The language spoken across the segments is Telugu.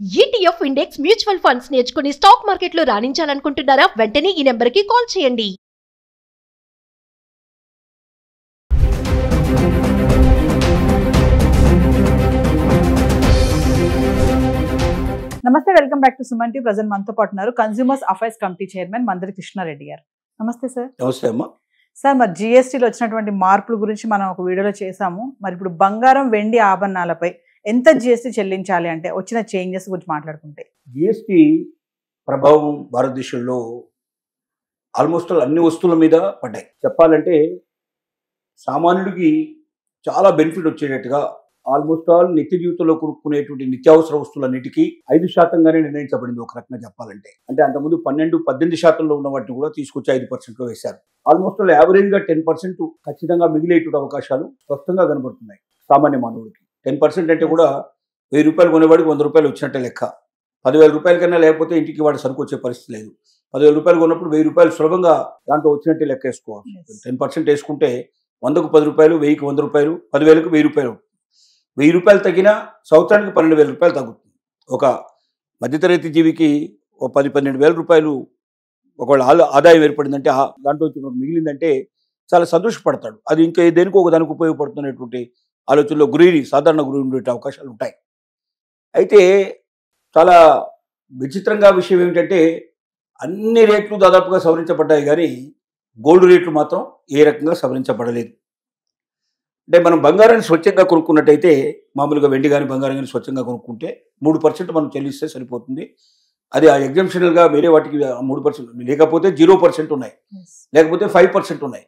ETF ఇండెక్స్ మ్యూచువల్ ఫండ్స్ నేర్చుకుని స్టాక్ మార్కెట్లో రాణించాలనుకుంటున్నారా? వెంటనే ఈ నెంబర్కి కాల్ చేయండి. నమస్తే, welcome back to Suman TV. Present మనతో పాటు ఉన్నారు consumers affairs committee chairman Mandari Krishnareddy గారు. నమస్తే సార్. నమస్తే అమ్మా. సార్, మరి జిఎస్టీలో వచ్చినటువంటి మార్పుల గురించి మనం ఒక వీడియోలో చేసాము. మరి ఇప్పుడు బంగారం, వెండి ఆభరణాలపై ఎంత జిఎస్టీ చెల్లించాలి అంటే వచ్చిన చేంజెస్ గురించి మాట్లాడుకుంటే, జిఎస్టీ ప్రభావం భారతదేశంలో ఆల్మోస్ట్ అన్ని వస్తువుల మీద పడ్డాయి. చెప్పాలంటే సామాన్యుడికి చాలా బెనిఫిట్ వచ్చేటట్టుగా ఆల్మోస్ట్ ఆల్ నిత్య జీవితంలో కొనుక్కునేటువంటి నిత్యావసర వస్తువులన్నిటికీ 5% నిర్ణయించబడింది. ఒక రకంగా చెప్పాలంటే, అంటే అంతకుముందు 12-18% ఉన్న వాటిని కూడా తీసుకొచ్చి 5% వేశారు. ఆల్మోస్ట్ ఆల్ యావరేజ్గా 10% ఖచ్చితంగా మిగిలేటువంటి అవకాశాలు స్పష్టంగా కనబడుతున్నాయి సామాన్య మానవుడికి. 10% అంటే కూడా ₹1000 కొనేవాడికి ₹100 వచ్చినట్టే లెక్క. 10,000 రూపాయల కన్నా లేకపోతే ఇంటికి వాడి సరుకు వచ్చే పరిస్థితి లేదు. 10,000 కొన్నప్పుడు ₹1000 సులభంగా దాంట్లో వచ్చినట్టే లెక్క వేసుకోవాలి. 10% వేసుకుంటే 100కు ₹10, 1000కి ₹100, 10,000కి ₹1000. ₹1000 తగ్గినా సంవత్సరానికి ₹12,000 తగ్గుతుంది. ఒక మధ్యతరగతి జీవికి ఒక 10-12 వేల రూపాయలు ఒకవేళ ఆదాయం ఏర్పడిందంటే దాంట్లో మిగిలిందంటే చాలా సంతోషపడతాడు. అది ఇంకా దేనికో ఒక దానికి ఉపయోగపడుతున్నటువంటి ఆలోచనలో సాధారణ గురి ఉండే అవకాశాలు ఉంటాయి. అయితే చాలా విచిత్రంగా విషయం ఏమిటంటే అన్ని రేట్లు దాదాపుగా సవరించబడ్డాయి, కానీ గోల్డ్ రేట్లు మాత్రం ఏ రకంగా సవరించబడలేదు. అంటే మనం బంగారాన్ని స్వచ్ఛంగా కొనుక్కున్నట్టయితే, మామూలుగా వెండి కానీ బంగారం కానీ స్వచ్ఛంగా కొనుక్కుంటే 3% మనం చెల్లిస్తే సరిపోతుంది. అది ఆ ఎగ్జామ్షనల్గా వేరే వాటికి 3%, లేకపోతే 0% ఉన్నాయి, లేకపోతే 5% ఉన్నాయి.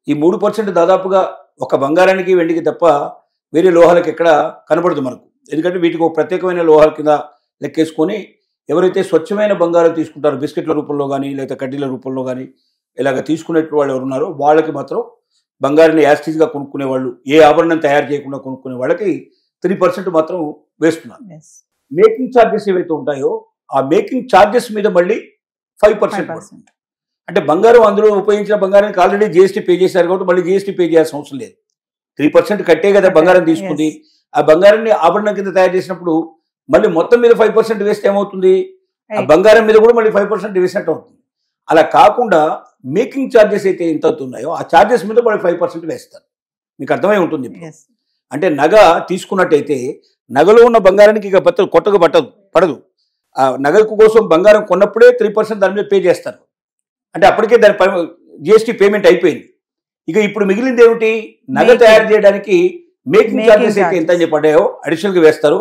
ఈ 3% దాదాపుగా ఒక బంగారానికి వెండికి తప్ప వేరే లోహాలకు ఎక్కడ కనబడదు మనకు. ఎందుకంటే వీటికి ఒక ప్రత్యేకమైన లోహాల కింద లెక్కేసుకొని ఎవరైతే స్వచ్ఛమైన బంగారం తీసుకుంటారో, బిస్కెట్ల రూపంలో కానీ లేదా కడ్డీల రూపంలో కానీ ఇలాగ తీసుకునేట్టు వాళ్ళు ఎవరు ఉన్నారో వాళ్ళకి మాత్రం బంగారాన్ని యాస్టీజ్గా కొనుక్కునే వాళ్ళు, ఏ ఆభరణం తయారు చేయకుండా కొనుక్కునే వాళ్ళకి 3% మాత్రం వేస్తున్నారు. మేకింగ్ ఛార్జెస్ ఏవైతే ఉంటాయో ఆ మేకింగ్ ఛార్జెస్ మీద మళ్ళీ 5%. అంటే బంగారం, అందులో ఉపయోగించిన బంగారానికి ఆల్రెడీ జిఎస్టీ పే చేశారు కాబట్టి మళ్ళీ జిఎస్టీ పే చేయాల్సిన అవసరం లేదు. 3% కట్టే కదా బంగారం తీసుకుంది. ఆ బంగారాన్ని ఆభరణం కింద తయారు చేసినప్పుడు మళ్ళీ మొత్తం మీద 5% వేస్తే ఏమవుతుంది? ఆ బంగారం మీద కూడా మళ్ళీ 5% వేసినట్టు అవుతుంది. అలా కాకుండా మేకింగ్ ఛార్జెస్ అయితే ఎంత అవుతున్నాయో ఆ ఛార్జెస్ మీద మళ్ళీ 5% వేస్తారు. మీకు అర్థమై ఉంటుంది. అంటే నగ తీసుకున్నట్టయితే నగలో ఉన్న బంగారానికి ఇక కొత్తగా పడదు. ఆ నగ కోసం బంగారం కొన్నప్పుడే 3% దాని మీద పే చేస్తారు. అంటే అప్పటికే దాని జిఎస్టీ పేమెంట్ అయిపోయింది. ఇక ఇప్పుడు మిగిలింది ఏమిటి? నగ తయారు చేయడానికి మేకింగ్ ఛార్జెస్ అయితే ఎంత అని పడ్డాయో అడిషనల్గా వేస్తారు.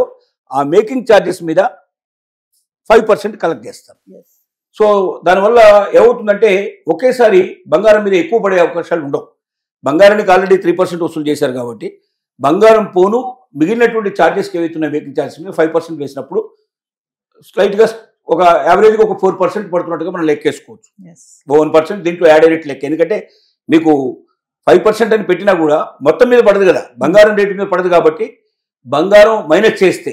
ఆ మేకింగ్ ఛార్జెస్ మీద 5% కలెక్ట్ చేస్తారు. సో దానివల్ల ఏమవుతుందంటే ఒకేసారి బంగారం మీద ఎక్కువ పడే అవకాశాలు ఉండవు. బంగారానికి ఆల్రెడీ 3% వసూలు చేశారు కాబట్టి బంగారం పోను మిగిలినటువంటి ఛార్జెస్కి ఏవైతున్నాయి మేకింగ్ ఛార్జెస్ మీద 5% వేసినప్పుడు స్లైట్గా ఒక యావరేజ్గా ఒక 4% పడుతున్నట్టుగా మనం లెక్కేసుకోవచ్చు. 1% దీంట్లో యాడ్ అయినట్టు లెక్క. ఎందుకంటే మీకు 5% అని పెట్టినా కూడా మొత్తం మీద పడదు కదా, బంగారం రేటు మీద పడదు. కాబట్టి బంగారం మైనస్ చేస్తే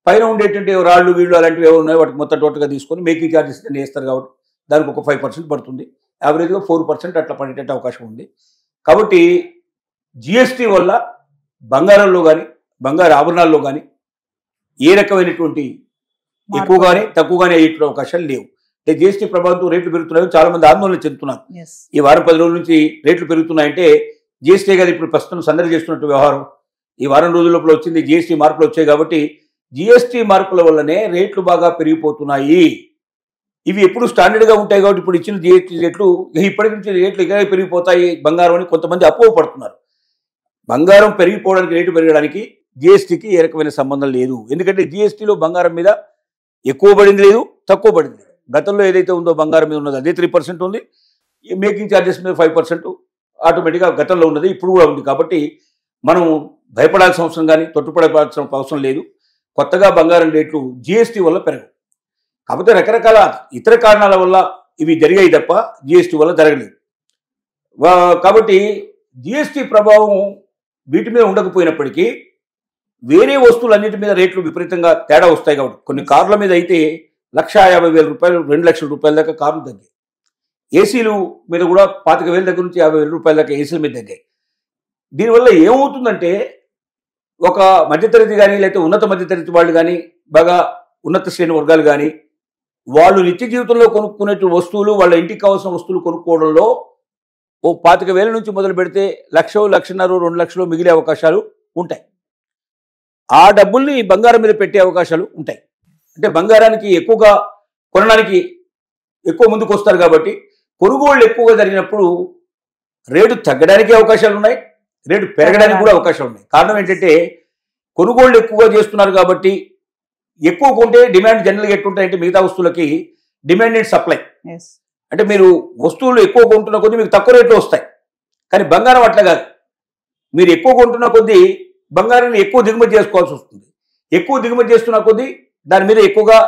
పైన ఉండేటువంటి రాళ్ళు వీళ్ళు అలాంటివి ఏమి ఉన్నాయో వాటికి మొత్తం టోటల్గా తీసుకొని మేకింగ్ ఛార్జెస్ వేస్తారు కాబట్టి దానికి ఒక 5% పడుతుంది. యావరేజ్గా 4% అట్లా పడేటట్టు అవకాశం ఉంది. కాబట్టి జిఎస్టీ వల్ల బంగారంలో కానీ బంగారు ఆభరణాల్లో కానీ ఏ రకమైనటువంటి ఎక్కువగానే తక్కువగానే అయ్యేటువంటి అవకాశాలు లేవు. అంటే జిఎస్టీ ప్రభావంతో రేట్లు పెరుగుతున్నాయో చాలా మంది ఆందోళన చెందుతున్నారు. ఈ వారం 10 రోజుల నుంచి రేట్లు పెరుగుతున్నాయంటే జిఎస్టీ గారు ఇప్పుడు ప్రస్తుతం సందడి చేస్తున్నట్టు వ్యవహారం. ఈ వారం రోజుల లోపల వచ్చింది జిఎస్టీ మార్పులు వచ్చాయి కాబట్టి జిఎస్టీ మార్పుల వల్లనే రేట్లు బాగా పెరిగిపోతున్నాయి. ఇవి ఎప్పుడు స్టాండర్డ్గా ఉంటాయి కాబట్టి ఇప్పుడు ఇచ్చిన జిఎస్టీ రేట్లు ఇప్పటి నుంచి రేట్లు ఇక పెరిగిపోతాయి బంగారం అని కొంతమంది అపోహపడుతున్నారు. బంగారం పెరిగిపోవడానికి, రేటు పెరగడానికి జిఎస్టీకి ఏ రకమైన సంబంధం లేదు. ఎందుకంటే జిఎస్టీలో బంగారం మీద ఎక్కువ పడింది లేదు, తక్కువ పడింది లేదు. గతంలో ఏదైతే ఉందో బంగారం మీద ఉన్నది అదే 3% ఉంది. ఈ మేకింగ్ ఛార్జెస్ మీద 5% ఆటోమేటిక్గా గతంలో ఉన్నది ఇప్పుడు కూడా ఉంది. కాబట్టి మనం భయపడాల్సిన అవసరం కానీ తొట్టుపడాల్సిన అవసరం లేదు. కొత్తగా బంగారం రేట్లు జిఎస్టీ వల్ల పెరగవు. కాకపోతే రకరకాల ఇతర కారణాల వల్ల ఇవి జరిగాయి తప్ప జిఎస్టీ వల్ల జరగలేదు. కాబట్టి జిఎస్టీ ప్రభావం వీటి మీద ఉండకపోయినప్పటికీ వేరే వస్తువులన్నిటి మీద రేట్లు విపరీతంగా తేడా వస్తాయి. కాబట్టి కొన్ని కార్ల మీద అయితే ₹1,50,000, ₹2,00,000 దాకా కార్లు తగ్గాయి. ఏసీలు మీద కూడా ₹25,000 దగ్గర నుంచి ₹50,000 దాకా ఏసీల మీద తగ్గాయి. దీనివల్ల ఏమవుతుందంటే ఒక మధ్యతరగతి కానీ లేకపోతే ఉన్నత మధ్యతరగతి వాళ్ళు కానీ బాగా ఉన్నత శ్రేణి వర్గాలు కానీ వాళ్ళు నిత్య జీవితంలో కొనుక్కునే వస్తువులు, వాళ్ళ ఇంటికి కావాల్సిన వస్తువులు కొనుక్కోవడంలో ఓ 25,000 నుంచి మొదలు పెడితే 1,00,000, 1,50,000, 2,00,000 మిగిలే అవకాశాలు ఉంటాయి. ఆ డబ్బుల్ని బంగారం మీద పెట్టే అవకాశాలు ఉంటాయి. అంటే బంగారానికి ఎక్కువగా కొనడానికి ఎక్కువ ముందుకు వస్తారు కాబట్టి కొనుగోళ్లు ఎక్కువగా జరిగినప్పుడు రేటు తగ్గడానికి అవకాశాలు ఉన్నాయి, రేటు పెరగడానికి కూడా అవకాశాలు ఉన్నాయి. కారణం ఏంటంటే కొనుగోళ్లు ఎక్కువగా చేస్తున్నారు కాబట్టి ఎక్కువ కొంటే డిమాండ్ జనరల్గా ఎట్లుంటాయంటే మిగతా వస్తువులకి డిమాండ్ అండ్ సప్లై. అంటే మీరు వస్తువులు ఎక్కువ కొంటున్న కొద్దీ మీకు తక్కువ రేట్లో వస్తాయి. కానీ బంగారం అట్లా కాదు. మీరు ఎక్కువ కొంటున్న కొద్దీ బంగారాన్ని ఎక్కువ దిగుమతి చేసుకోవాల్సి వస్తుంది. ఎక్కువ దిగుమతి చేస్తున్న కొద్దీ దాని మీద ఎక్కువగా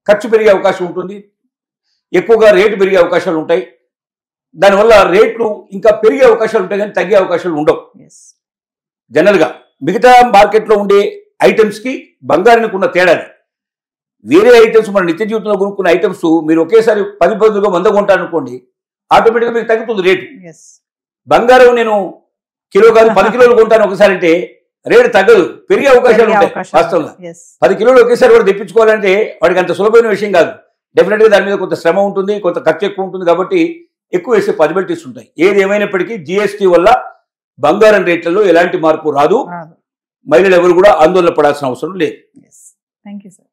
ఖర్చు పెరిగే అవకాశం ఉంటుంది, ఎక్కువగా రేటు పెరిగే అవకాశాలు ఉంటాయి. దానివల్ల రేట్లు ఇంకా పెరిగే అవకాశాలు ఉంటాయి కానీ తగ్గే అవకాశాలు ఉండవు. జనరల్గా మిగతా మార్కెట్లో ఉండే ఐటమ్స్కి బంగారానికి ఉన్న తేడాది. వేరే ఐటమ్స్ మన నిత్య జీవితంలో కొనుక్కున్న ఐటమ్స్ మీరు ఒకేసారి 10 బదులుగా 100 కొంటారనుకోండి, ఆటోమేటిక్గా మీకు తగ్గుతుంది రేటు. బంగారం నేను కిలో కాదు 10 కిలోలు కొంటాను ఒకసారి అంటే రేటు తగ్గదు, పెరిగే అవకాశాలు ఉంటాయి. వాస్తవంగా 10 కిలోలు ఒకేసారి కూడా తెప్పించుకోవాలంటే వాడికి అంత సులభమైన విషయం కాదు. డెఫినెట్గా దాని మీద కొంత శ్రమ ఉంటుంది, కొంత ఖర్చు ఎక్కువ ఉంటుంది. కాబట్టి ఎక్కువ వేసే పాసిబిలిటీస్ ఉంటాయి. ఏది ఏమైనప్పటికీ జిఎస్టీ వల్ల బంగారం రేట్లలో ఎలాంటి మార్పు రాదు. మహిళలు ఎవరు కూడా ఆందోళన పడాల్సిన అవసరం లేదు. Thank you sir.